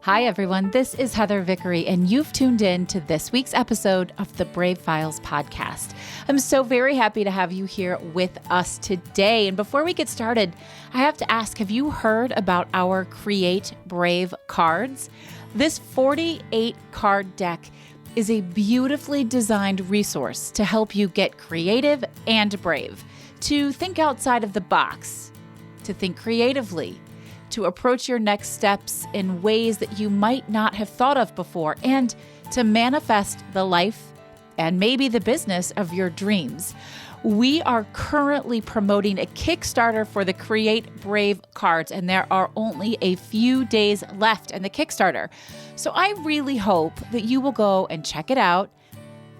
Hi, everyone. This is Heather Vickery, and you've tuned in to this week's episode of the Brave Files podcast. I'm so very happy to have you here with us today. And before we get started, I have to ask, have you heard about our Create Brave cards? This 48 card deck is a beautifully designed resource to help you get creative and brave, to think outside of the box, to think creatively, to approach your next steps in ways that you might not have thought of before, and to manifest the life and maybe the business of your dreams. We are currently promoting a Kickstarter for the Create Brave cards, and there are only a few days left in the Kickstarter. So I really hope that you will go and check it out.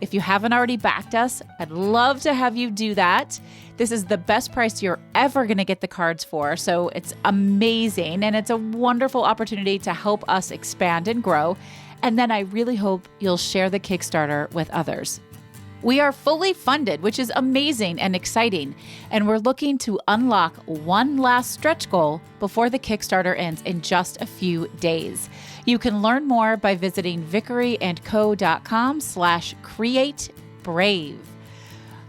If you haven't already backed us, I'd love to have you do that. This is the best price you're ever going to get the cards for, so it's amazing, and it's a wonderful opportunity to help us expand and grow. And then I really hope you'll share the Kickstarter with others. We are fully funded, which is amazing and exciting, and we're looking to unlock one last stretch goal before the Kickstarter ends in just a few days. You can learn more by visiting vickeryandco.com/createbrave.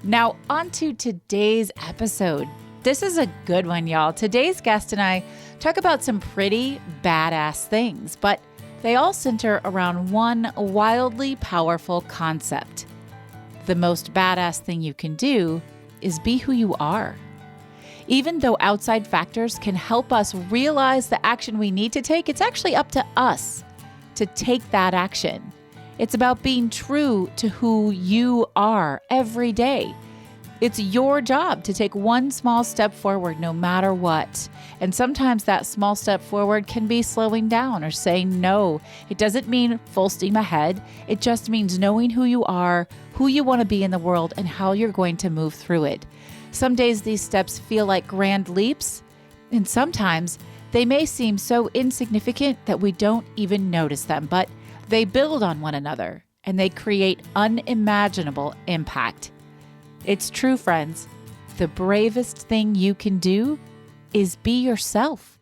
Now, on to today's episode. This is a good one, y'all. Today's guest and I talk about some pretty badass things, but they all center around one wildly powerful concept. The most badass thing you can do is be who you are. Even though outside factors can help us realize the action we need to take, it's actually up to us to take that action. It's about being true to who you are every day. It's your job to take one small step forward no matter what. And sometimes that small step forward can be slowing down or saying no. It doesn't mean full steam ahead. It just means knowing who you are, who you want to be in the world, and how you're going to move through it. Some days these steps feel like grand leaps, and sometimes they may seem so insignificant that we don't even notice them, but they build on one another and they create unimaginable impact. It's true, friends. The bravest thing you can do is be yourself.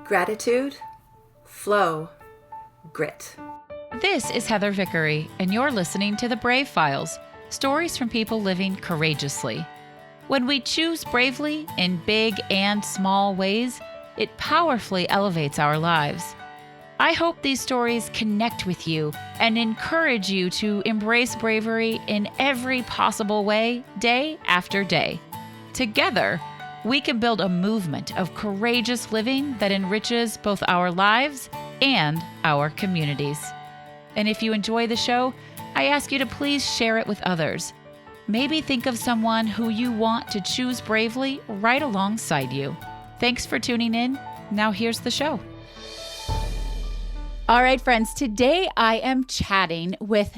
Gratitude, flow, grit. This is Heather Vickery, and you're listening to The Brave Files, stories from people living courageously. When we choose bravely in big and small ways, it powerfully elevates our lives. I hope these stories connect with you and encourage you to embrace bravery in every possible way, day after day. Together, we can build a movement of courageous living that enriches both our lives and our communities. And if you enjoy the show, I ask you to please share it with others. Maybe think of someone who you want to choose bravely right alongside you. Thanks for tuning in. Now here's the show. All right, friends, today I am chatting with,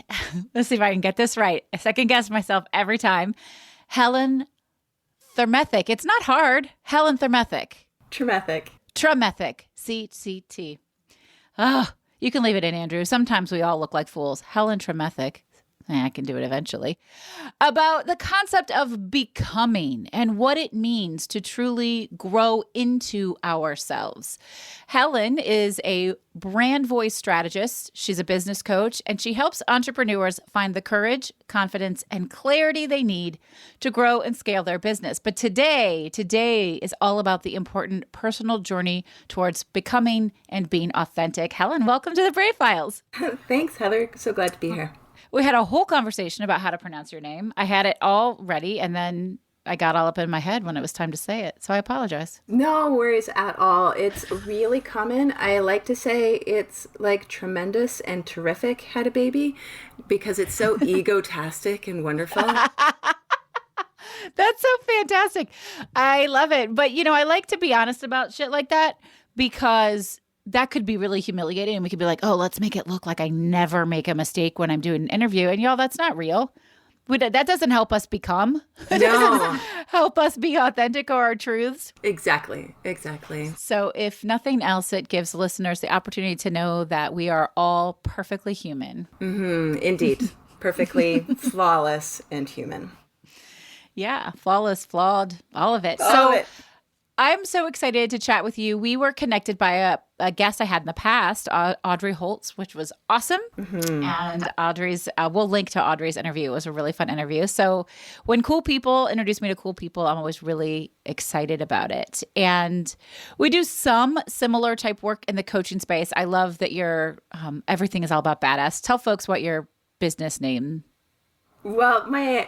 let's see if I can get this right. I second guess myself every time. Helen Tremethick. It's not hard. Helen Tremethick. Tremethick. C-C-T. Oh, you can leave it in, Andrew. Sometimes we all look like fools. Helen Tremethick. I can do it eventually. About the concept of becoming and what it means to truly grow into ourselves. Helen is a brand voice strategist. She's a business coach, and she helps entrepreneurs find the courage, confidence, and clarity they need to grow and scale their business. But today is all about the important personal journey towards becoming and being authentic. Helen, welcome to the Brave Files. Thanks, Heather. So glad to be here. We had a whole conversation about how to pronounce your name. I had it all ready, and then I got all up in my head when it was time to say it. So I apologize. No worries at all. It's really common. I like to say it's like tremendous and terrific had a baby because it's so egotastic and wonderful. That's so fantastic. I love it. But, I like to be honest about shit like that because that could be really humiliating. And we could be like, oh, let's make it look like I never make a mistake when I'm doing an interview. And y'all, that's not real. That doesn't help us become. It doesn't help us be authentic or our truths. Exactly. So if nothing else, it gives listeners the opportunity to know that we are all perfectly human. Indeed. Perfectly flawless and human. Yeah. Flawless, flawed, all of it. All of it. I'm so excited to chat with you. We were connected by a guest I had in the past, Audrey Holtz, which was awesome. And Audrey's, we'll link to Audrey's interview. It was a really fun interview. So when cool people introduce me to cool people, I'm always really excited about it. And we do some similar type work in the coaching space. I love that your everything is all about badass. Tell folks what your business name. Well, my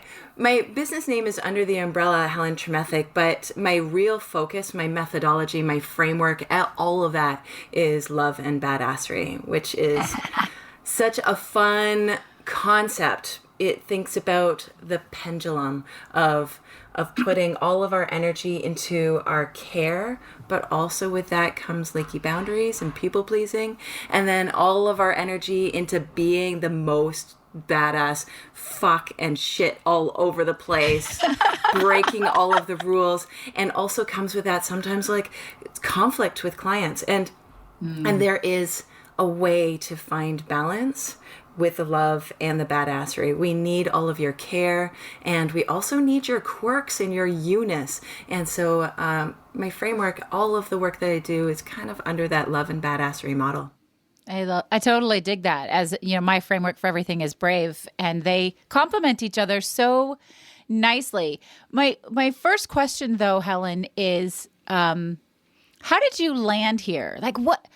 business name is under the umbrella Helen Tremethick, but my real focus, my methodology, my framework, all of that is love and badassery, which is such a fun concept. It thinks about the pendulum of putting all of our energy into our care, but also with that comes leaky boundaries and people pleasing, and then all of our energy into being the most badass fuck and shit all over the place, breaking all of the rules, and also comes with that sometimes like conflict with clients, and there is a way to find balance with the love and the badassery. We need all of your care, and we also need your quirks and your you-ness. And so my framework, all of the work that I do is kind of under that love and badassery model. I totally dig that. As you know, my framework for everything is brave, and they complement each other so nicely. My first question, though, Helen, is how did you land here? Like, what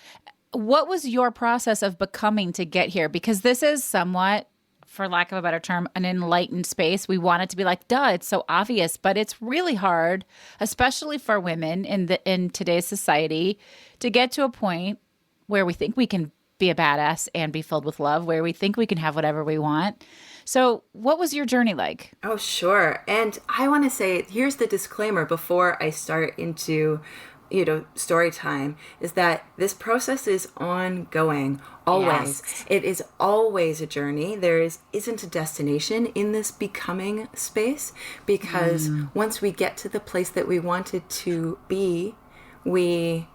was your process of becoming to get here? Because this is somewhat, for lack of a better term, an enlightened space. We want it to be like, duh, it's so obvious, but it's really hard, especially for women in today's society, to get to a point where we think we can be a badass and be filled with love, where we think we can have whatever we want. So what was your journey like? Oh, sure. And I want to say, here's the disclaimer before I start into, story time, is that this process is ongoing, always. Yes. It is always a journey. There isn't a destination in this becoming space, because once we get to the place that we wanted to be, we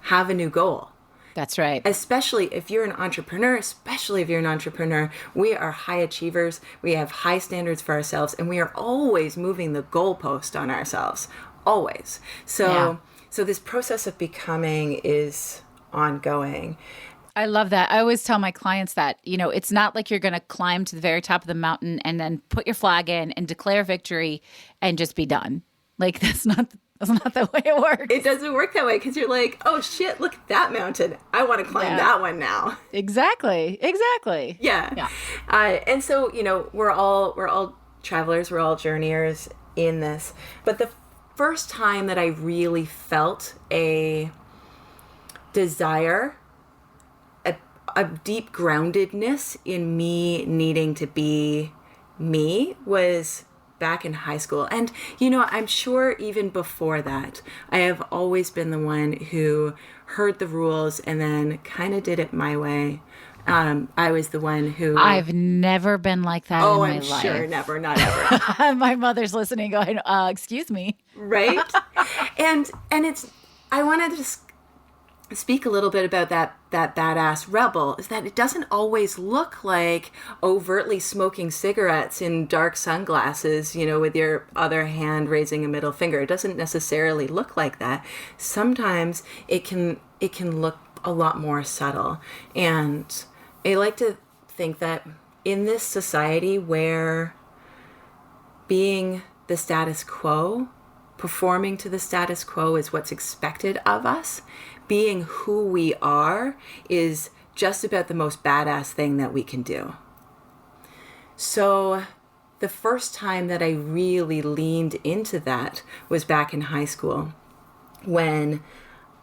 have a new goal. That's right. Especially if you're an entrepreneur, we are high achievers. We have high standards for ourselves, and we are always moving the goalpost on ourselves, always. So this process of becoming is ongoing. I love that. I always tell my clients that, it's not like you're going to climb to the very top of the mountain and then put your flag in and declare victory and just be done. Like, that's not the way it works. It doesn't work that way, because you're like, oh shit, look at that mountain. I want to climb that one now. Exactly. Yeah. And so, we're all travelers, we're all journeyers in this. But the first time that I really felt a desire, a deep groundedness in me needing to be me, was back in high school. And, I'm sure even before that, I have always been the one who heard the rules and then kind of did it my way. I was the one who... I've never been like that in my life. Oh, I'm sure, never, not ever. My mother's listening going, excuse me. Right? And it's... I wanted to just speak a little bit about that badass rebel, is that it doesn't always look like overtly smoking cigarettes in dark sunglasses, with your other hand raising a middle finger. It doesn't necessarily look like that. Sometimes it can look a lot more subtle. And I like to think that in this society where being the status quo, performing to the status quo is what's expected of us, being who we are is just about the most badass thing that we can do. So the first time that I really leaned into that was back in high school, when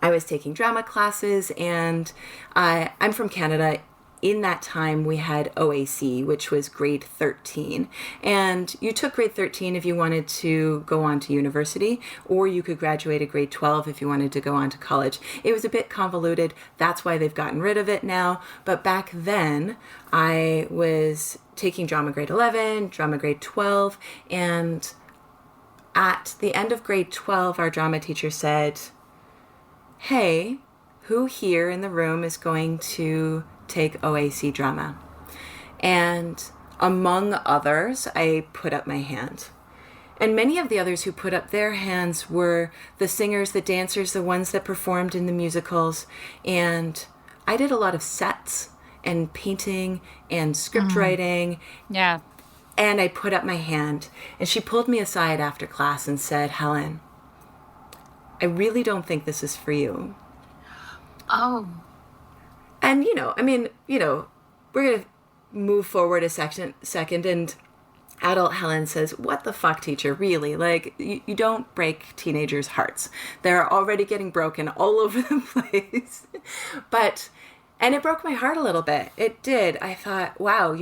I was taking drama classes, and I'm from Canada. In that time, we had OAC, which was grade 13. And you took grade 13 if you wanted to go on to university, or you could graduate at grade 12 if you wanted to go on to college. It was a bit convoluted. That's why they've gotten rid of it now. But back then, I was taking drama grade 11, drama grade 12, and at the end of grade 12, our drama teacher said, "Hey, who here in the room is going to take OAC drama?" And among others, I put up my hand. And many of the others who put up their hands were the singers, the dancers, the ones that performed in the musicals. And I did a lot of sets and painting and script writing. Yeah. And I put up my hand. And she pulled me aside after class and said, "Helen, I really don't think this is for you." Oh. And, we're going to move forward a second. And adult Helen says, "What the fuck, teacher? Really? Like, you don't break teenagers' hearts. They're already getting broken all over the place." And it broke my heart a little bit. It did. I thought, wow,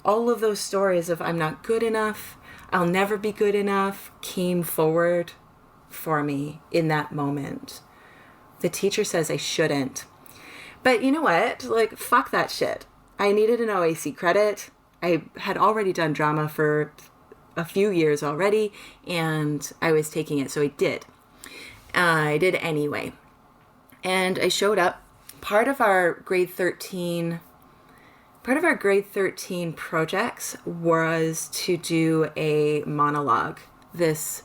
all of those stories of I'm not good enough, I'll never be good enough, came forward for me in that moment. The teacher says I shouldn't. But you know what? Like, fuck that shit. I needed an OAC credit. I had already done drama for a few years already, and I was taking it, so I did. I did anyway. And I showed up. Part of our grade 13 projects was to do a monologue. This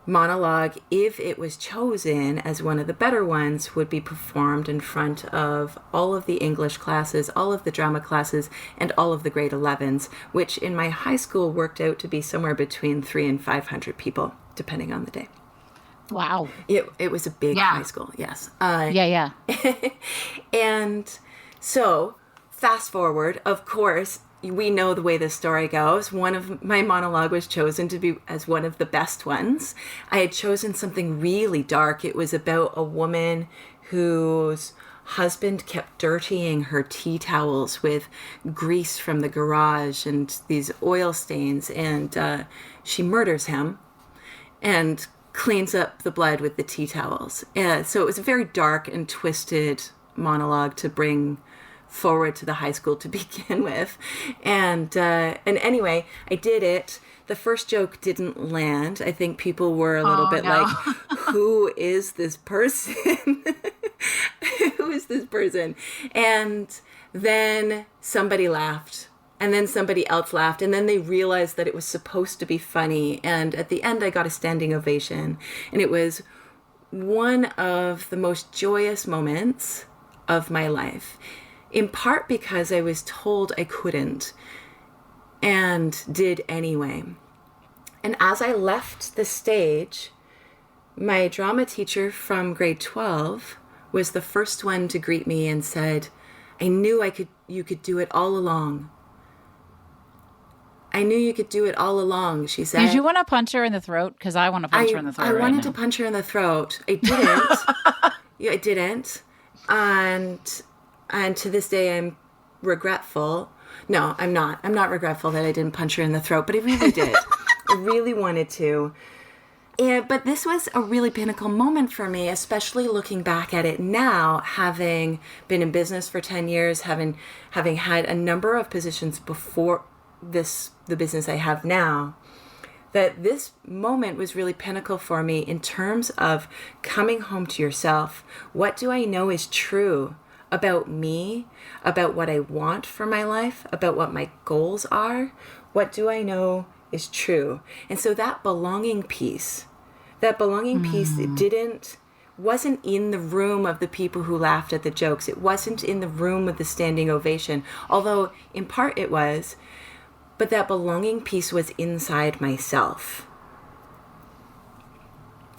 monologue, if it was chosen as one of the better ones, would be performed in front of all of the English classes, all of the drama classes, and all of the grade 11s, which in my high school worked out to be somewhere between 300 and 500 people, depending on the day. Wow. It was a big high school, yes. Yeah. And so, fast forward, of course, we know the way this story goes. One of my monologue was chosen to be as one of the best ones. I had chosen something really dark. It was about a woman whose husband kept dirtying her tea towels with grease from the garage and these oil stains, and she murders him and cleans up the blood with the tea towels. So it was a very dark and twisted monologue to bring forward to the high school to begin with. And anyway, I did it. The first joke didn't land. I think people were a little bit like, who is this person? Who is this person? And then somebody laughed. And then somebody else laughed. And then they realized that it was supposed to be funny. And at the end, I got a standing ovation. And it was one of the most joyous moments of my life. In part because I was told I couldn't and did anyway. And as I left the stage, my drama teacher from grade 12 was the first one to greet me and said, "I knew you could do it all along. I knew you could do it all along," she said. Did you want to punch her in the throat? Because I want to punch her in the throat. I wanted to punch her in the throat. I didn't. Yeah, I didn't. And to this day, I'm regretful. No, I'm not. I'm not regretful that I didn't punch her in the throat, but I really did. I really wanted to. But this was a really pinnacle moment for me, especially looking back at it now, having been in business for 10 years, having had a number of positions before the business I have now, that this moment was really pinnacle for me in terms of coming home to yourself. What do I know is true about me, about what I want for my life, about what my goals are? What do I know is true? And so that belonging piece, it wasn't in the room of the people who laughed at the jokes. It wasn't in the room with the standing ovation, although in part it was. But that belonging piece was inside myself.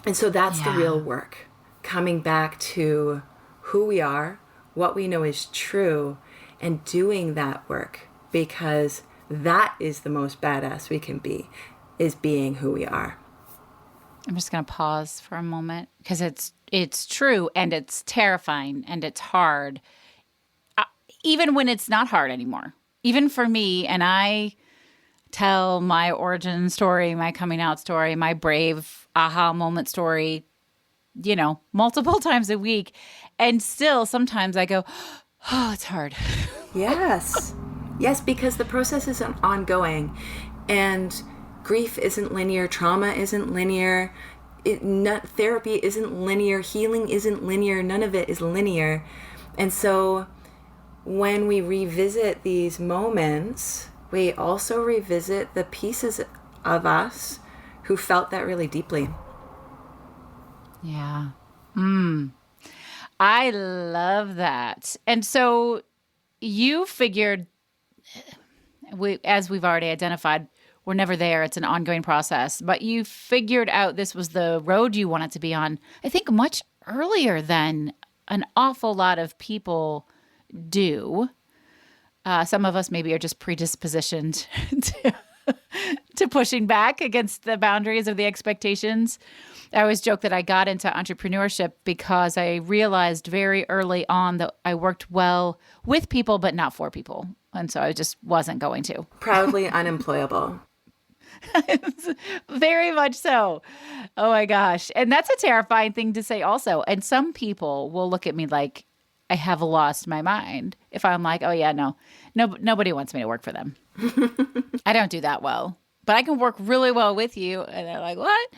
And so that's the real work. Coming back to who we are, what we know is true, and doing that work. Because that is the most badass we can be, is being who we are. I'm just going to pause for a moment because it's true and it's terrifying and it's hard. Even when it's not hard anymore. Even for me, and I tell my origin story, my coming out story, my brave aha moment story, multiple times a week. And still, sometimes I go, oh, it's hard. Yes. Yes, because the process is ongoing. And grief isn't linear. Trauma isn't linear. Therapy isn't linear. Healing isn't linear. None of it is linear. And so when we revisit these moments, we also revisit the pieces of us who felt that really deeply. Yeah. I love that. And so you figured, as we've already identified, we're never there. It's an ongoing process. But you figured out this was the road you wanted to be on, I think, much earlier than an awful lot of people do. Some of us maybe are just predispositioned to pushing back against the boundaries of the expectations. I always joke that I got into entrepreneurship because I realized very early on that I worked well with people, but not for people. And so I just wasn't going to. Proudly unemployable. Very much so. Oh my gosh. And that's a terrifying thing to say also. And some people will look at me like I have lost my mind if I'm like, oh yeah, no, nobody wants me to work for them. I don't do that well, but I can work really well with you. And they're like, what?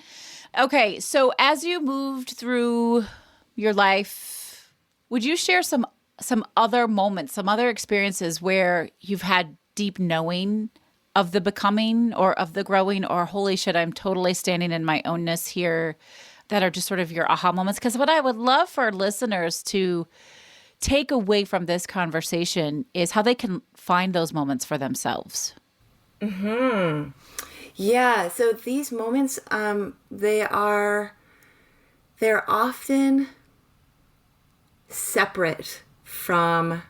Okay. So as you moved through your life, would you share some other moments, some other experiences where you've had deep knowing of the becoming or of the growing, or holy shit, I'm totally standing in my ownness here, that are just sort of your aha moments? Because what I would love for listeners to take away from this conversation is how they can find those moments for themselves. Yeah. So these moments, they're often separate from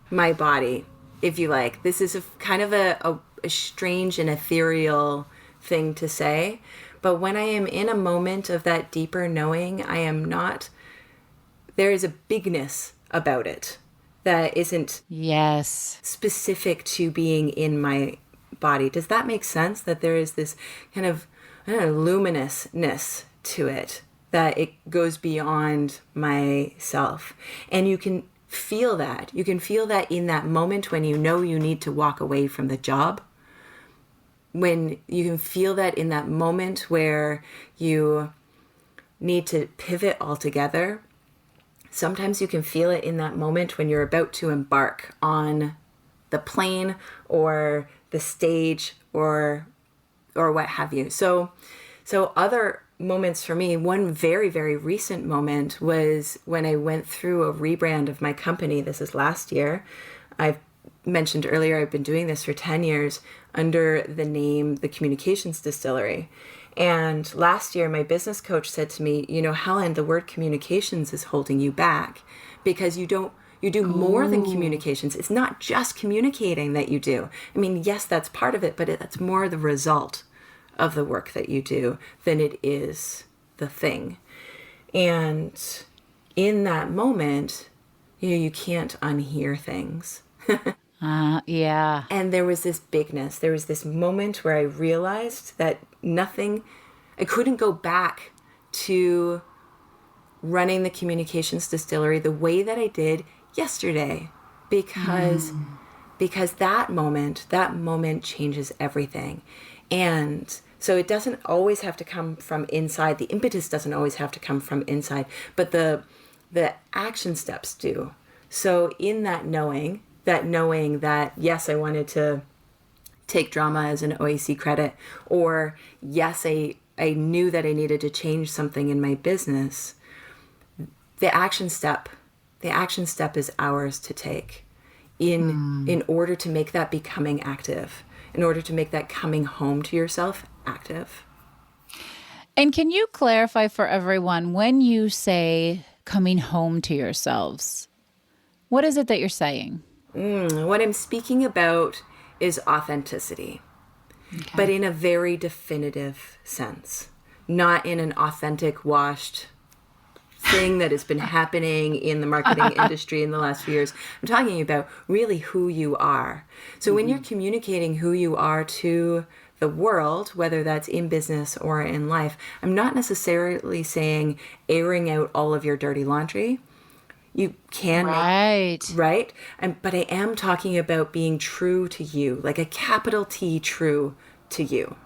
my body, if you like. This is a kind of a strange and ethereal thing to say, but when I am in a moment of that deeper knowing, there is a bigness about it that isn't specific to being in my body. Does that make sense? That there is this kind of, I don't know, luminousness to it, that it goes beyond myself. And you can feel that. You can feel that in that moment when you know you need to walk away from the job. When you can feel that in that moment where you need to pivot altogether. Sometimes you can feel it in that moment when you're about to embark on the plane or the stage or what have you. So other moments for me, one very, very recent moment was when I went through a rebrand of my company. This is last year. I've mentioned earlier, I've been doing this for 10 years under the name The Communications Distillery. And last year, my business coach said to me, Helen, the word communications is holding you back because you do more than communications. It's not just communicating that you do. I mean, yes, that's part of it, but that's more the result of the work that you do than it is the thing. And in that moment, you can't unhear things. Yeah. And there was this bigness. There was this moment where I realized that I couldn't go back to running the communications distillery the way that I did yesterday because that moment changes everything. And so it doesn't always have to come from inside. The impetus doesn't always have to come from inside, but the action steps do. So in that knowing that, yes, I wanted to take drama as an OAC credit, or yes, I knew that I needed to change something in my business, the action step is ours to take in order to make that becoming active, in order to make that coming home to yourself active. And can you clarify for everyone, when you say coming home to yourselves, what is it that you're saying? What I'm speaking about is authenticity, but in a very definitive sense, not in an authentic, washed thing that has been happening in the marketing industry in the last few years. I'm talking about really who you are. So when you're communicating who you are to the world, whether that's in business or in life, I'm not necessarily saying airing out all of your dirty laundry. You can, right? But I am talking about being true to you, like a capital T, true to you.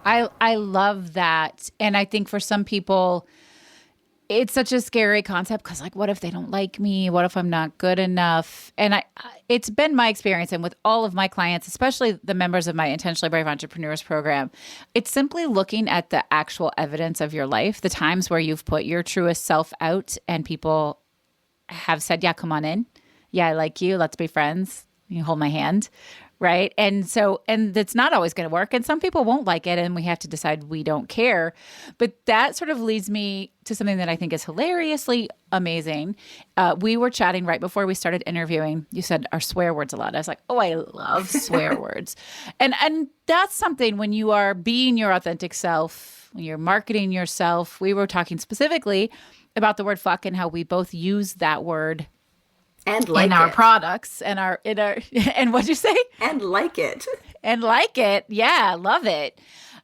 I love that. And I think for some people, it's such a scary concept because, like, what if they don't like me? What if I'm not good enough? And it's been my experience, and with all of my clients, especially the members of my Intentionally Brave Entrepreneurs program, it's simply looking at the actual evidence of your life, the times where you've put your truest self out and people have said, yeah, come on in. Yeah, I like you. Let's be friends. You hold my hand. Right. And it's not always going to work. And some people won't like it. And we have to decide we don't care. But that sort of leads me to something that I think is hilariously amazing. We were chatting right before we started interviewing. You said our swear words a lot. I was like, oh, I love swear words. And that's something when you are being your authentic self, when you're marketing yourself. We were talking specifically about the word fuck and how we both use that word and like in our products and and what'd you say? And like it. And like it. Yeah, love it.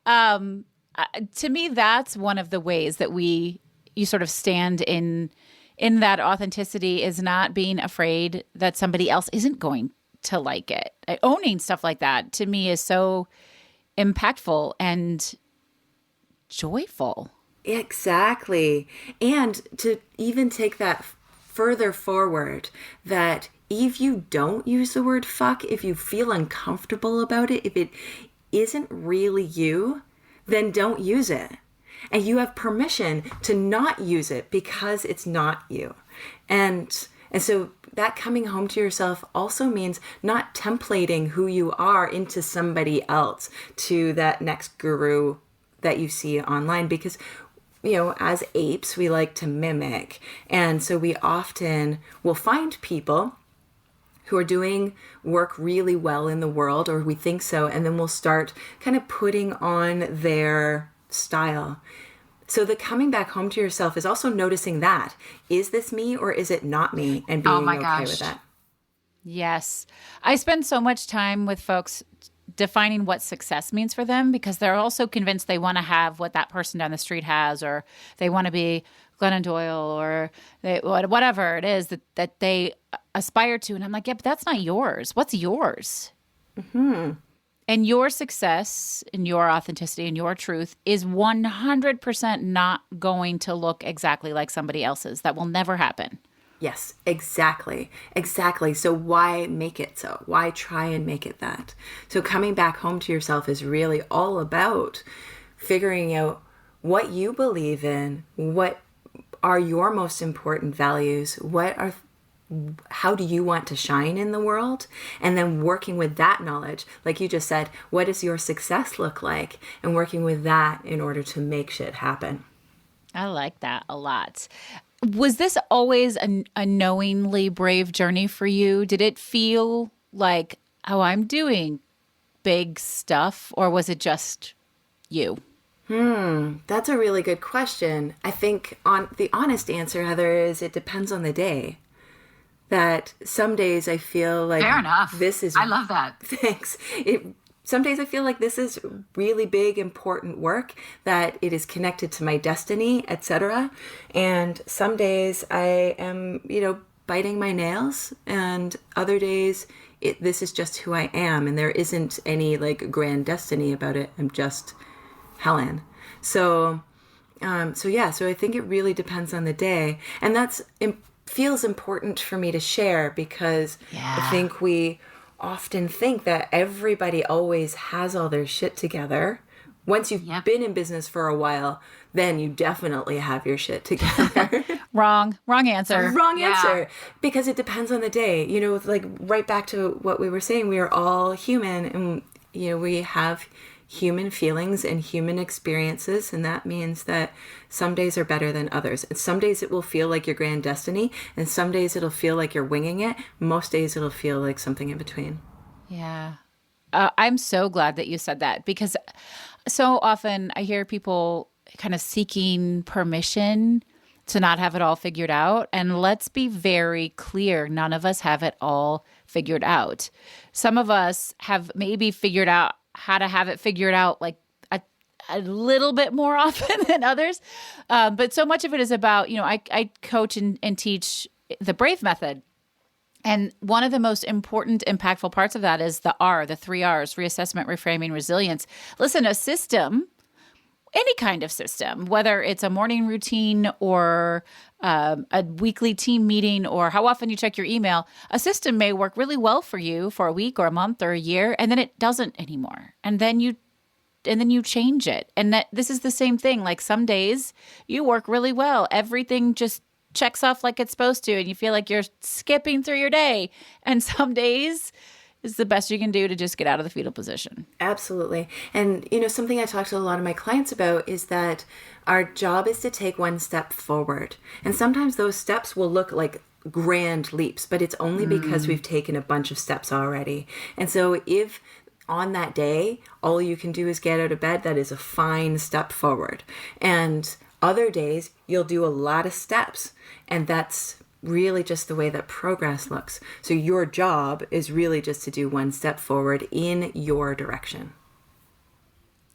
To me, that's one of the ways that you sort of stand in that authenticity, is not being afraid that somebody else isn't going to like it. Owning stuff like that to me is so impactful and joyful. Exactly. And to even take that further forward, that if you don't use the word fuck, if you feel uncomfortable about it, if it isn't really you, then don't use it. And you have permission to not use it because it's not you. And so that coming home to yourself also means not templating who you are into somebody else, to that next guru that you see online, because as apes, we like to mimic. And so we often will find people who are doing work really well in the world, or we think so, and then we'll start kind of putting on their style. So the coming back home to yourself is also noticing that. Is this me or is it not me? And being okay with that. Yes. I spend so much time with folks defining what success means for them, because they're also convinced they want to have what that person down the street has, or they want to be Glennon Doyle, or whatever it is that they aspire to. And I'm like, yeah, but that's not yours. What's yours? Mm-hmm. And your success and your authenticity and your truth is 100% not going to look exactly like somebody else's. That will never happen. Yes, exactly. Exactly. So why make it so? Why try and make it that? So coming back home to yourself is really all about figuring out what you believe in, what are your most important values, how do you want to shine in the world? And then working with that knowledge, like you just said, what does your success look like? And working with that in order to make shit happen. I like that a lot. Was this always a knowingly brave journey for you? Did it feel like, oh, I'm doing big stuff, or was it just you? That's a really good question. I think the honest answer, Heather, is it depends on the day. That some days I feel like fair enough. I love that. Thanks. Some days I feel like this is really big, important work, that it is connected to my destiny, etc. And some days I am, biting my nails, and other days this is just who I am, and there isn't any like grand destiny about it. I'm just Helen. So I think it really depends on the day, and that's feels important for me to share, because I think we often think that everybody always has all their shit together. Once you've been in business for a while, then you definitely have your shit together. Wrong answer. Wrong answer. Because it depends on the day. Like right back to what we were saying, we are all human, and we have human feelings and human experiences, and that means that some days are better than others. And some days it will feel like your grand destiny, and some days it'll feel like you're winging it. Most days it'll feel like something in between. Yeah. I'm so glad that you said that, because so often I hear people kind of seeking permission to not have it all figured out. And let's be very clear, none of us have it all figured out. Some of us have maybe figured out how to have it figured out like a little bit more often than others. But so much of it is about, I coach and teach the BRAVE method. And one of the most important, impactful parts of that is the 3 R's, reassessment, reframing, resilience. Listen, a system any kind of system, whether it's a morning routine or a weekly team meeting or how often you check your email, a system may work really well for you for a week or a month or a year, and then it doesn't anymore. And then you change it. And that this is the same thing. Like some days you work really well. Everything just checks off like it's supposed to, and you feel like you're skipping through your day. And some days is the best you can do to just get out of the fetal position. Absolutely. And, something I talk to a lot of my clients about is that our job is to take one step forward. And sometimes those steps will look like grand leaps, but it's only because we've taken a bunch of steps already. And so if on that day, all you can do is get out of bed, that is a fine step forward. And other days, you'll do a lot of steps. And that's really just the way that progress looks. So your job is really just to do one step forward in your direction.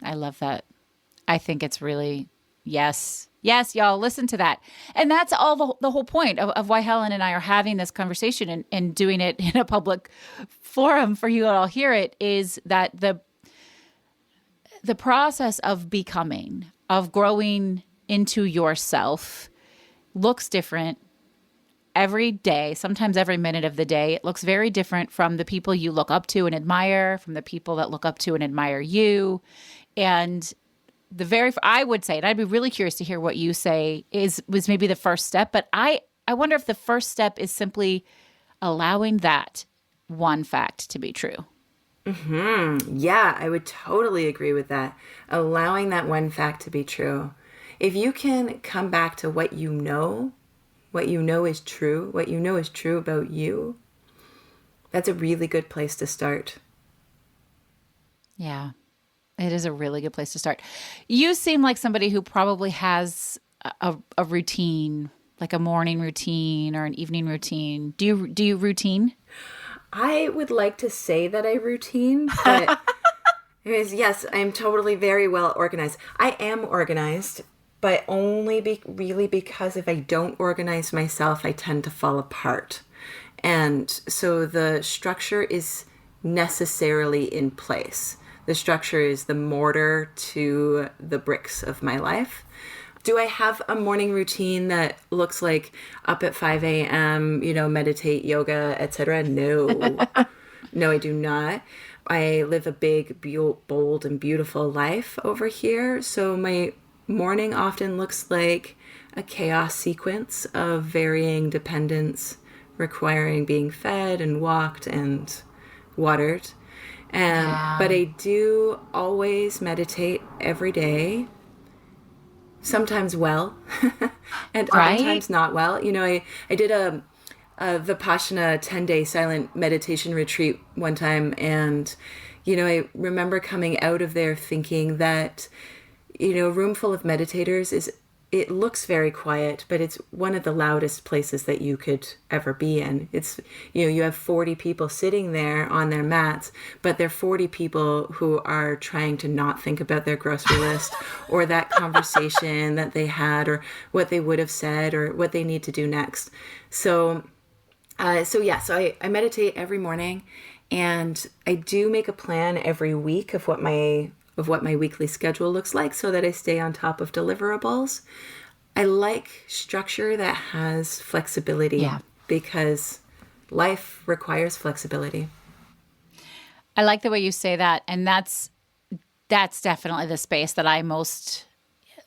I love that. I think it's really, yes, y'all, listen to that. And that's all the whole point of why Helen and I are having this conversation and doing it in a public forum for you all hear it, is that the process of becoming, of growing into yourself looks different every day, sometimes every minute of the day. It looks very different from the people you look up to and admire, from the people that look up to and admire you. And I would say, and I'd be really curious to hear what you say was maybe the first step, but I wonder if the first step is simply allowing that one fact to be true. Yeah, I would totally agree with that. Allowing that one fact to be true. If you can come back to what you know is true, what you know is true about you, that's a really good place to start. Yeah, it is a really good place to start. You seem like somebody who probably has a routine, like a morning routine or an evening routine. Do you routine? I would like to say that I routine, but yes, I'm totally very well organized. I am organized, but only really because if I don't organize myself, I tend to fall apart. And so the structure is necessarily in place. The structure is the mortar to the bricks of my life. Do I have a morning routine that looks like up at 5 a.m., meditate, yoga, etc.? No. No, I do not. I live a big, bold, and beautiful life over here. So my morning often looks like a chaos sequence of varying dependents requiring being fed and walked and watered. But I do always meditate every day. Sometimes well, and oftentimes not well. I did a Vipassana 10-day silent meditation retreat one time, and I remember coming out of there thinking that a room full of meditators it looks very quiet, but it's one of the loudest places that you could ever be in. It's, you have 40 people sitting there on their mats, but they're 40 people who are trying to not think about their grocery list or that conversation that they had or what they would have said or what they need to do next. So I meditate every morning, and I do make a plan every week of what my weekly schedule looks like so that I stay on top of deliverables. I like structure that has flexibility because life requires flexibility. I like the way you say that. And that's definitely the space that I most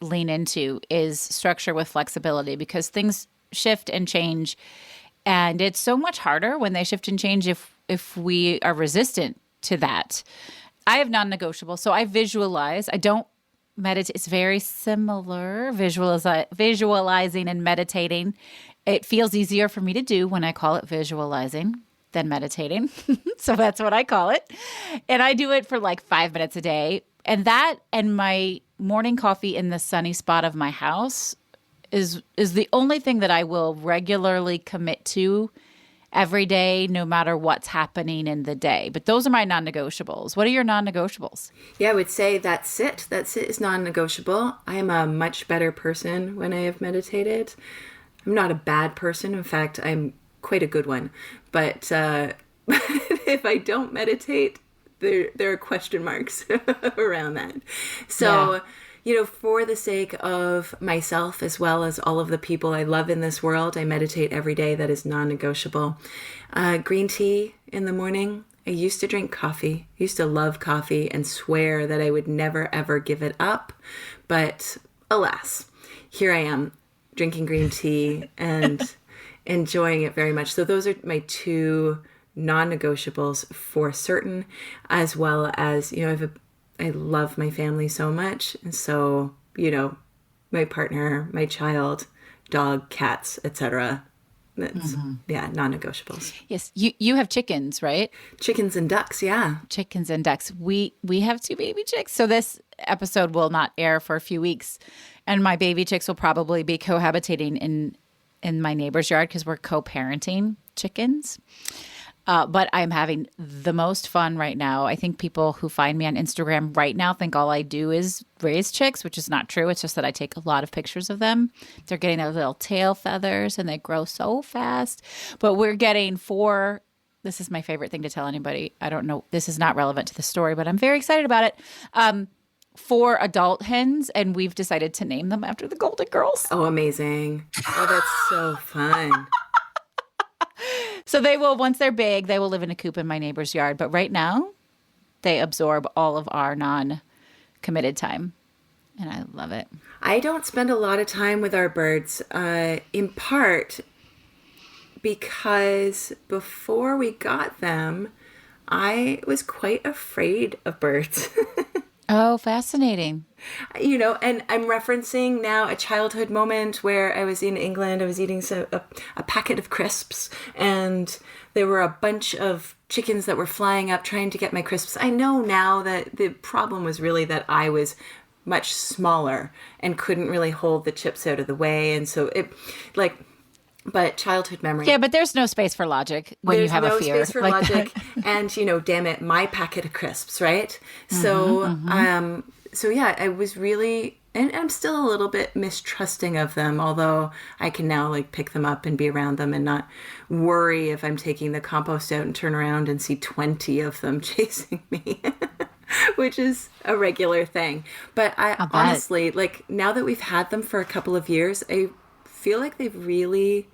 lean into is structure with flexibility, because things shift and change. And it's so much harder when they shift and change if we are resistant to that. I have non-negotiable. So I visualize. I don't meditate. It's very similar, visualizing and meditating. It feels easier for me to do when I call it visualizing than meditating. So that's what I call it. And I do it for like 5 minutes a day. And that and my morning coffee in the sunny spot of my house is the only thing that I will regularly commit to every day, no matter what's happening in the day. But those are my non-negotiables. What are your non-negotiables? Yeah, I would say that's it. That's it is non-negotiable. I am a much better person when I have meditated. I'm not a bad person. In fact, I'm quite a good one. But if I don't meditate, there are question marks around that. So for the sake of myself as well as all of the people I love in this world, I meditate every day. That is non-negotiable. Green tea in the morning. I used to drink coffee. I used to love coffee and swear that I would never, ever give it up. But alas, here I am drinking green tea and enjoying it very much. So those are my two non-negotiables for certain, as well as, I love my family so much. And so, my partner, my child, dog, cats, etc. That's, non-negotiables. Yes. You have chickens, right? Chickens and ducks. Yeah. Chickens and ducks. We have 2 baby chicks. So this episode will not air for a few weeks. And my baby chicks will probably be cohabitating in my neighbor's yard because we're co-parenting chickens. But I'm having the most fun right now. I think people who find me on Instagram right now think all I do is raise chicks, which is not true. It's just that I take a lot of pictures of them. They're getting their little tail feathers and they grow so fast. But we're getting 4. This is my favorite thing to tell anybody. I don't know. This is not relevant to the story, but I'm very excited about it. 4 adult hens, and we've decided to name them after the Golden Girls. Oh, amazing. Oh, that's so fun. So they will, once they're big, they will live in a coop in my neighbor's yard. But right now, they absorb all of our non-committed time. And I love it. I don't spend a lot of time with our birds, in part because before we got them, I was quite afraid of birds. Oh, fascinating. And I'm referencing now a childhood moment where I was in England. I was eating a packet of crisps, and there were a bunch of chickens that were flying up trying to get my crisps. I know now that the problem was really that I was much smaller and couldn't really hold the chips out of the way. And so but childhood memory. Yeah, but there's no space for logic when you have a fear. There's no space for logic. And, damn it, my packet of crisps, right? So, so yeah, I was really, and I'm still a little bit mistrusting of them, although I can now pick them up and be around them and not worry if I'm taking the compost out and turn around and see 20 of them chasing me, which is a regular thing. But I honestly, now that we've had them for a couple of years, I feel like they've really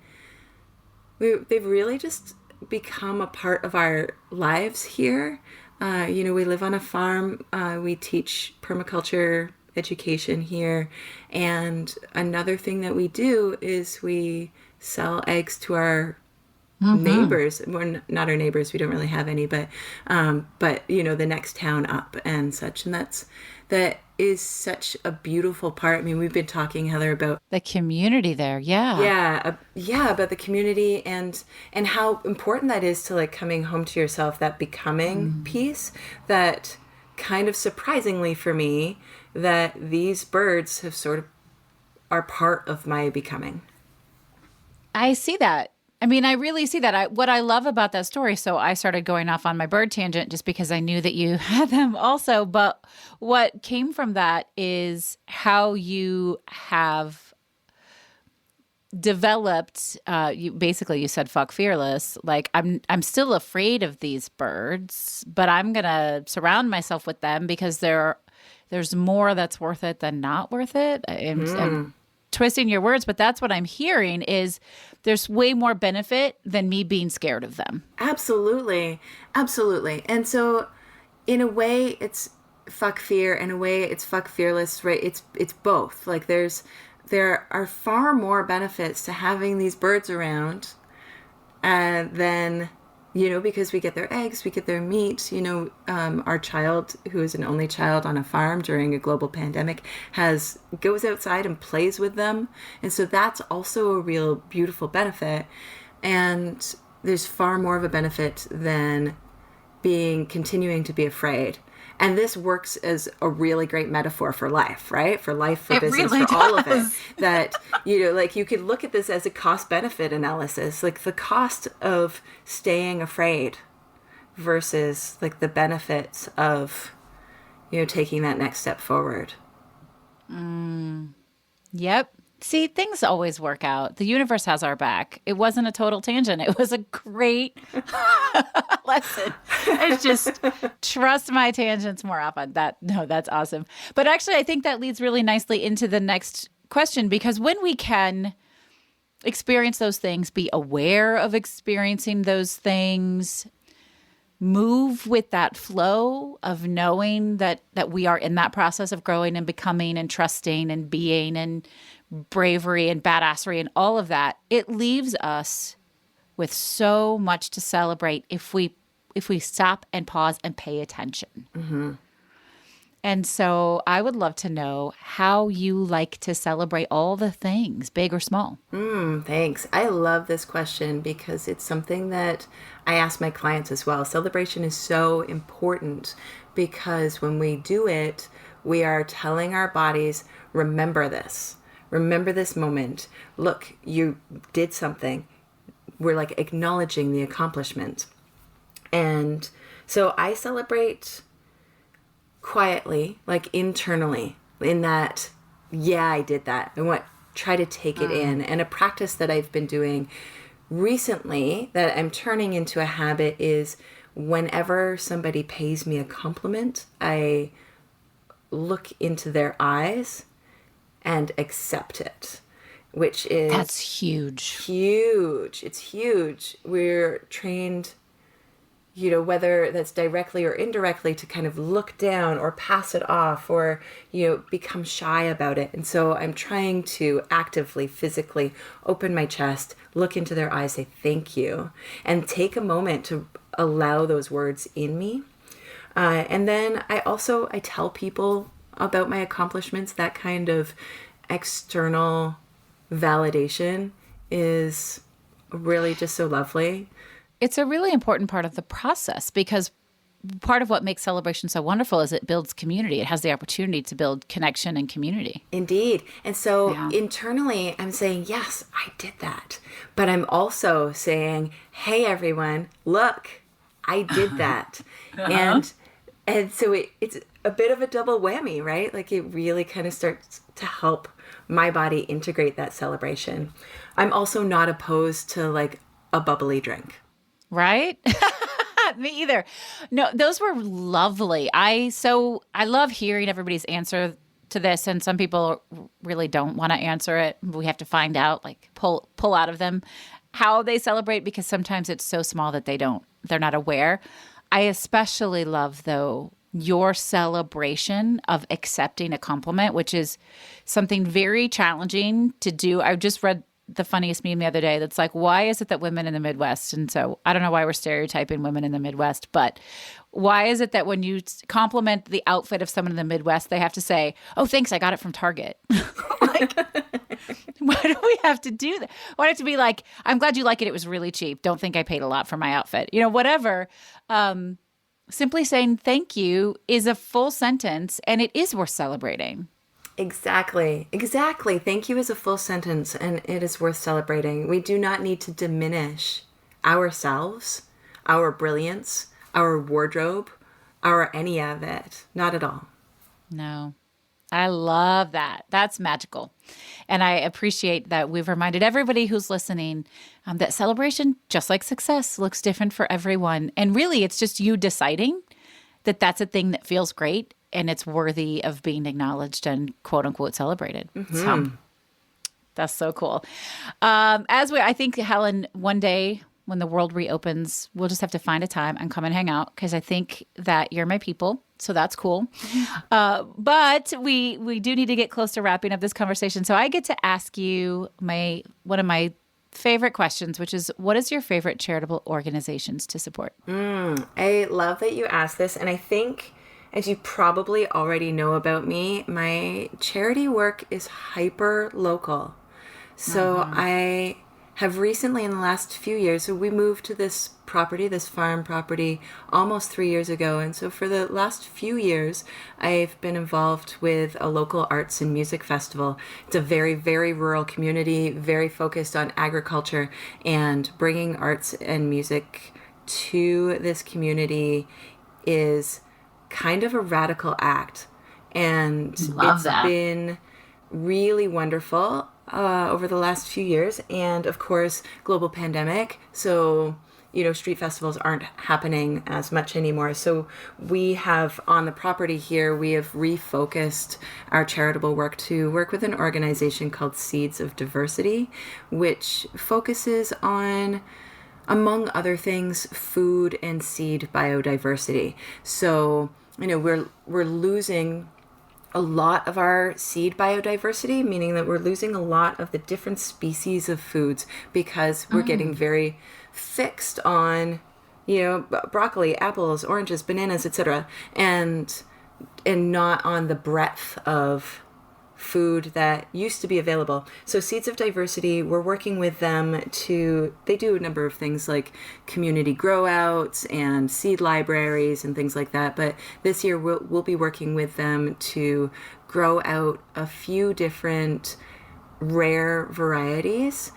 just become a part of our lives here. We live on a farm. We teach permaculture education here. And another thing that we do is we sell eggs to our neighbors. Well, not our neighbors. We don't really have any, but the next town up and such. And that is such a beautiful part. I mean, we've been talking, Heather, about the community there. Yeah. About the community and how important that is to coming home to yourself, that becoming piece, that kind of surprisingly for me, that these birds have sort of are part of my becoming. I see that. I mean, I really see that. What I love about that story, so I started going off on my bird tangent just because I knew that you had them also. But what came from that is how you have developed. You said "fuck fearless." I'm still afraid of these birds, but I'm gonna surround myself with them because there's more that's worth it than not worth it. I'm twisting your words, but that's what I'm hearing is there's way more benefit than me being scared of them. Absolutely. And so in a way it's fuck fear, in a way it's fuck fearless, right? It's both. There are far more benefits to having these birds around than because we get their eggs, we get their meat. Our child, who is an only child on a farm during a global pandemic, goes outside and plays with them. And so that's also a real beautiful benefit. And there's far more of a benefit than continuing to be afraid. And this works as a really great metaphor for life, right? For life, for business, really for all of it. That, you could look at this as a cost-benefit analysis, the cost of staying afraid versus the benefits of, taking that next step forward. Yep. See, things always work out. The universe has our back. It wasn't a total tangent. It was a great lesson. It's just trust my tangents more often. That's awesome. But actually, I think that leads really nicely into the next question, because when we can experience those things, be aware of experiencing those things, move with that flow of knowing that we are in that process of growing and becoming and trusting and being and bravery and badassery and all of that, it leaves us with so much to celebrate if we stop and pause and pay attention. Mm-hmm. And so I would love to know how you like to celebrate all the things, big or small. Thanks. I love this question because it's something that I ask my clients as well. Celebration is so important because when we do it, we are telling our bodies, remember this. Remember this moment. Look, you did something. We're like acknowledging the accomplishment. And so I celebrate quietly, like internally, in that, yeah, I did that. I try to take it in. And a practice that I've been doing recently that I'm turning into a habit is whenever somebody pays me a compliment, I look into their eyes and accept it, which is... That's huge. Huge. It's huge. We're trained, whether that's directly or indirectly, to kind of look down or pass it off or, become shy about it. And so I'm trying to actively, physically open my chest, look into their eyes, say thank you, and take a moment to allow those words in me. And then I tell people about my accomplishments. That kind of external validation is really just so lovely. It's a really important part of the process, because part of what makes celebration so wonderful is it builds community. It has the opportunity to build connection and community. Indeed. And so internally, I'm saying, yes, I did that. But I'm also saying, hey, everyone, look, I did that. And so it's a bit of a double whammy, right? Like it really kind of starts to help my body integrate that celebration. I'm also not opposed to like a bubbly drink. Right? Me either. No, those were lovely. I love hearing everybody's answer to this, and some people really don't want to answer it. We have to find out, like pull out of them how they celebrate, because sometimes it's so small that they're not aware. I especially love, though, your celebration of accepting a compliment, which is something very challenging to do. I just read the funniest meme the other day that's like, why is it that women in the Midwest, and so I don't know why we're stereotyping women in the Midwest, but why is it that when you compliment the outfit of someone in the Midwest, they have to say, oh, thanks, I got it from Target? Like, why do we have to do that? Why do I have to be like, I'm glad you like it. It was really cheap. Don't think I paid a lot for my outfit. Whatever. Simply saying thank you is a full sentence, and it is worth celebrating. Exactly. Thank you is a full sentence, and it is worth celebrating. We do not need to diminish ourselves, our brilliance, our wardrobe, our any of it. Not at all. No. I love that. That's magical. And I appreciate that we've reminded everybody who's listening that celebration, just like success, looks different for everyone. And really, it's just you deciding that that's a thing that feels great and it's worthy of being acknowledged and quote unquote celebrated. Mm-hmm. So that's so cool. I think, Helen, one day when the world reopens, we'll just have to find a time and come and hang out, because I think that you're my people. So that's cool. But we do need to get close to wrapping up this conversation. So I get to ask you one of my favorite questions, which is, what is your favorite charitable organizations to support? I love that you asked this. And I think, as you probably already know about me, my charity work is hyper local. So I have recently, in the last few years, so we moved to this farm property, almost 3 years ago. And so for the last few years, I've been involved with a local arts and music festival. It's a very, very rural community, very focused on agriculture, and bringing arts and music to this community is kind of a radical act. And it's been really wonderful. over the last few years, and of course, global pandemic. So, street festivals aren't happening as much anymore. So we have on the property here, we have refocused our charitable work to work with an organization called Seeds of Diversity, which focuses on, among other things, food and seed biodiversity. So, we're losing a lot of our seed biodiversity, meaning that we're losing a lot of the different species of foods because we're getting very fixed on, broccoli, apples, oranges, bananas, etc., and not on the breadth of food that used to be available. So Seeds of Diversity, we're working with them they do a number of things like community grow outs and seed libraries and things like that. But this year we'll be working with them to grow out a few different rare varieties.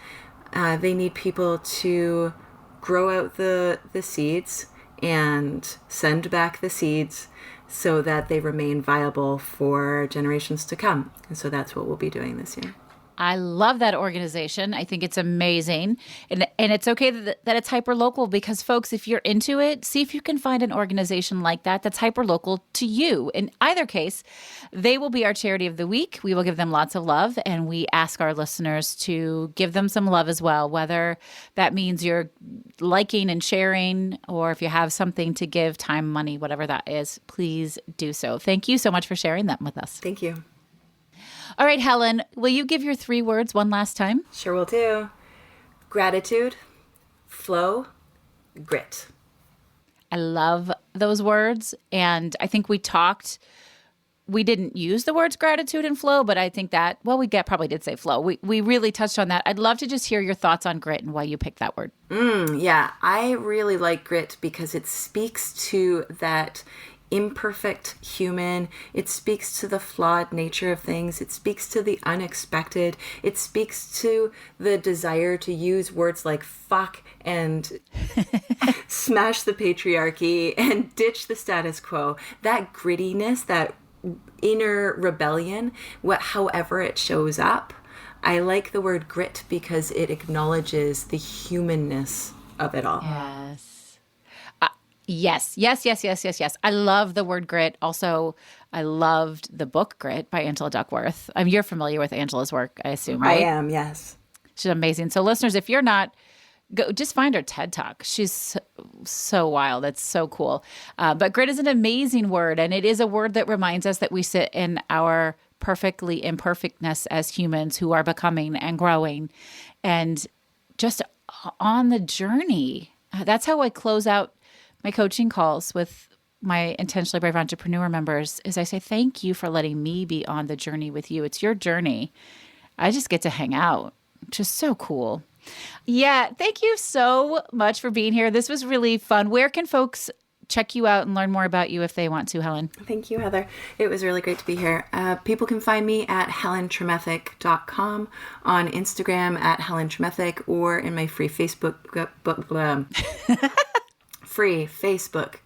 They need people to grow out the seeds and send back the seeds so that they remain viable for generations to come. And so that's what we'll be doing this year. I love that organization. I think it's amazing. And it's okay that it's hyper-local because, folks, if you're into it, see if you can find an organization like that that's hyper-local to you. In either case, they will be our charity of the week. We will give them lots of love, and we ask our listeners to give them some love as well, whether that means you're liking and sharing, or if you have something to give, time, money, whatever that is, please do so. Thank you so much for sharing that with us. Thank you. All right, Helen, will you give your 3 words one last time? Sure will do. Gratitude, flow, grit. I love those words. And I think we didn't use the words gratitude and flow, but I think that, we probably did say flow. We really touched on that. I'd love to just hear your thoughts on grit and why you picked that word. Yeah, I really like grit because it speaks to that imperfect human. It speaks to the flawed nature of things. It speaks to the unexpected. It speaks to the desire to use words like fuck and smash the patriarchy and ditch the status quo. That grittiness, that inner rebellion, however it shows up. I like the word grit because it acknowledges the humanness of it all. Yes. I love the word grit. Also, I loved the book Grit by Angela Duckworth. You're familiar with Angela's work, I assume, right? I am, yes. She's amazing. So listeners, if you're not, go just find her TED Talk. She's so wild. It's so cool. But grit is an amazing word, and it is a word that reminds us that we sit in our perfectly imperfectness as humans who are becoming and growing and just on the journey. That's how I close out my coaching calls with my Intentionally Brave Entrepreneur members is I say, thank you for letting me be on the journey with you. It's your journey. I just get to hang out. Just so cool. Yeah. Thank you so much for being here. This was really fun. Where can folks check you out and learn more about you if they want to, Helen? Thank you, Heather. It was really great to be here. People can find me at HelenTremethick.com, on Instagram at Helen Tremethick, or in my free Facebook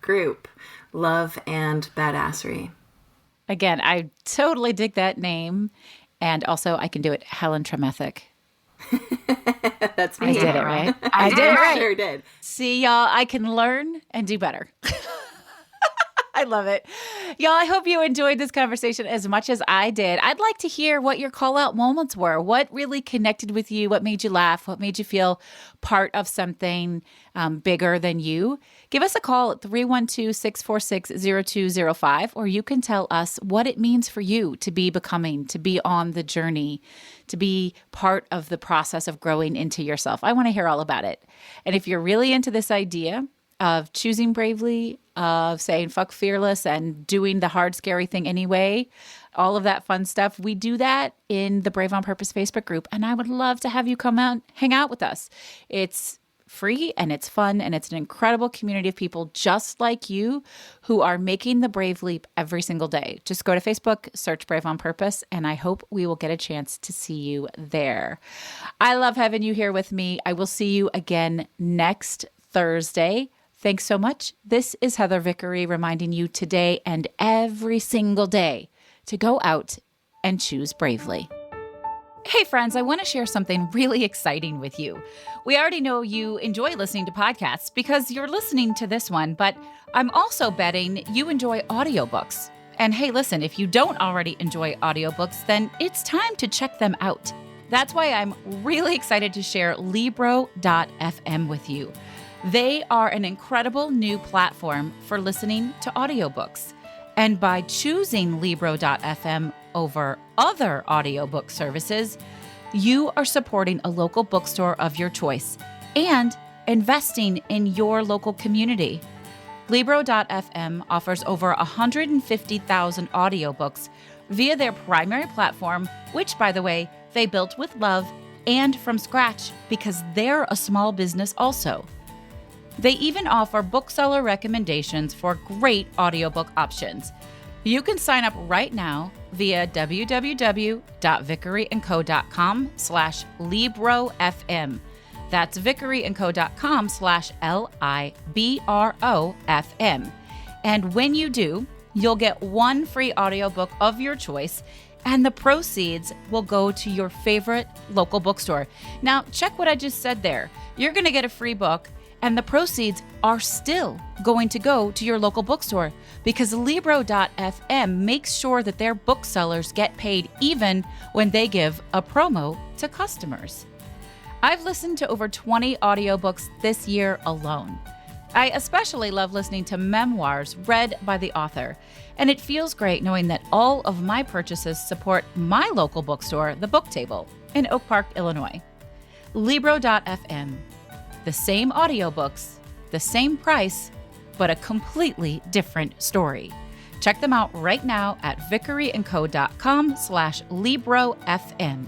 group, Love and Badassery. Again, I totally dig that name. And also, I can do it, Helen Tremethick. That's me. I did it right. I did it right. Sure did. See, y'all, I can learn and do better. I love it. Y'all, I hope you enjoyed this conversation as much as I did. I'd like to hear what your call out moments were. What really connected with you? What made you laugh? What made you feel part of something bigger than you? Give us a call at 312-646-0205, or you can tell us what it means for you to be becoming, to be on the journey, to be part of the process of growing into yourself. I want to hear all about it. And if you're really into this idea of choosing bravely, of saying fuck fearless and doing the hard, scary thing anyway, all of that fun stuff, we do that in the Brave on Purpose Facebook group. And I would love to have you come out, hang out with us. It's free and it's fun and it's an incredible community of people just like you who are making the brave leap every single day. Just go to Facebook, search Brave on Purpose, and I hope we will get a chance to see you there. I love having you here with me. I will see you again next Thursday. Thanks so much. This is Heather Vickery reminding you today and every single day to go out and choose bravely. Hey friends, I want to share something really exciting with you. We already know you enjoy listening to podcasts because you're listening to this one, but I'm also betting you enjoy audiobooks. And hey, listen, if you don't already enjoy audiobooks, then it's time to check them out. That's why I'm really excited to share Libro.fm with you. They are an incredible new platform for listening to audiobooks. And by choosing Libro.fm over other audiobook services, you are supporting a local bookstore of your choice and investing in your local community. Libro.fm offers over 150,000 audiobooks via their primary platform, which, by the way, they built with love and from scratch because they're a small business also. They even offer bookseller recommendations for great audiobook options. You can sign up right now via www.vickeryandco.com/LibroFM. That's vickeryandco.com/LIBROFM. And when you do, you'll get one free audiobook of your choice, and the proceeds will go to your favorite local bookstore. Now, check what I just said there. You're going to get a free book, and the proceeds are still going to go to your local bookstore because Libro.fm makes sure that their booksellers get paid even when they give a promo to customers. I've listened to over 20 audiobooks this year alone. I especially love listening to memoirs read by the author, and it feels great knowing that all of my purchases support my local bookstore, The Book Table, in Oak Park, Illinois. Libro.fm. The same audiobooks, the same price, but a completely different story. Check them out right now at vickeryandco.com/LibroFM.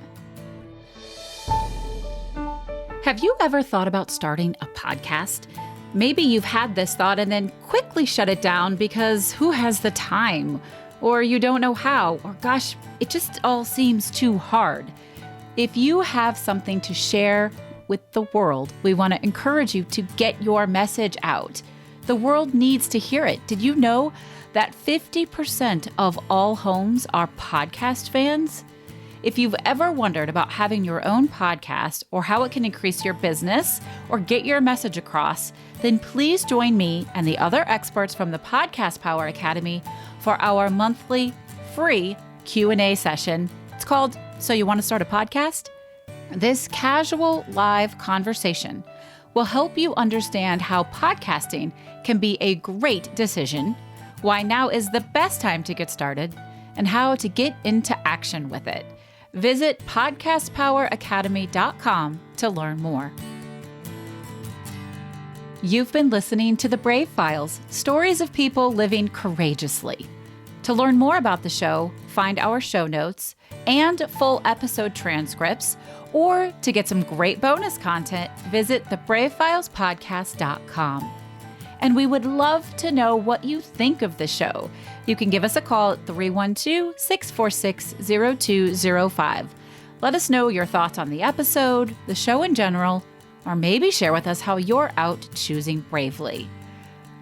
Have you ever thought about starting a podcast? Maybe you've had this thought and then quickly shut it down because who has the time? Or you don't know how, or gosh, it just all seems too hard. If you have something to share with the world, we want to encourage you to get your message out. The world needs to hear it. Did you know that 50% of all homes are podcast fans? If you've ever wondered about having your own podcast or how it can increase your business or get your message across, then please join me and the other experts from the Podcast Power Academy for our monthly free Q&A session. It's called So You Want to Start a Podcast? This casual live conversation will help you understand how podcasting can be a great decision, why now is the best time to get started, and how to get into action with it. Visit podcastpoweracademy.com to learn more. You've been listening to The Brave Files, stories of people living courageously. To learn more about the show, find our show notes and full episode transcripts, or to get some great bonus content, visit thebravefilespodcast.com. And we would love to know what you think of the show. You can give us a call at 312-646-0205. Let us know your thoughts on the episode, the show in general, or maybe share with us how you're out choosing bravely.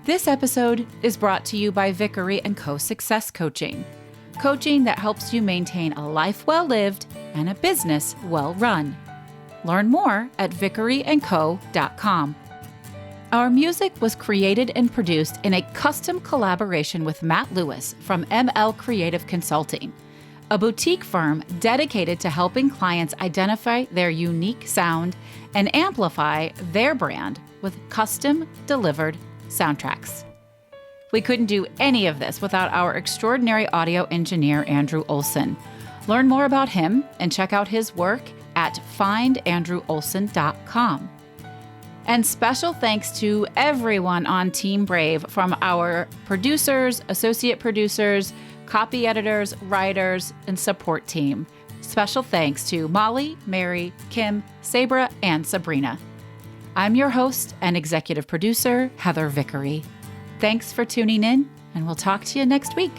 This episode is brought to you by Vickery & Co. Success Coaching. Coaching that helps you maintain a life well lived and a business well run. Learn more at vickeryandco.com. Our music was created and produced in a custom collaboration with Matt Lewis from ML Creative Consulting, a boutique firm dedicated to helping clients identify their unique sound and amplify their brand with custom delivered soundtracks. We couldn't do any of this without our extraordinary audio engineer, Andrew Olson. Learn more about him and check out his work at findandrewolson.com. And special thanks to everyone on Team Brave, from our producers, associate producers, copy editors, writers, and support team. Special thanks to Molly, Mary, Kim, Sabra, and Sabrina. I'm your host and executive producer, Heather Vickery. Thanks for tuning in, and we'll talk to you next week.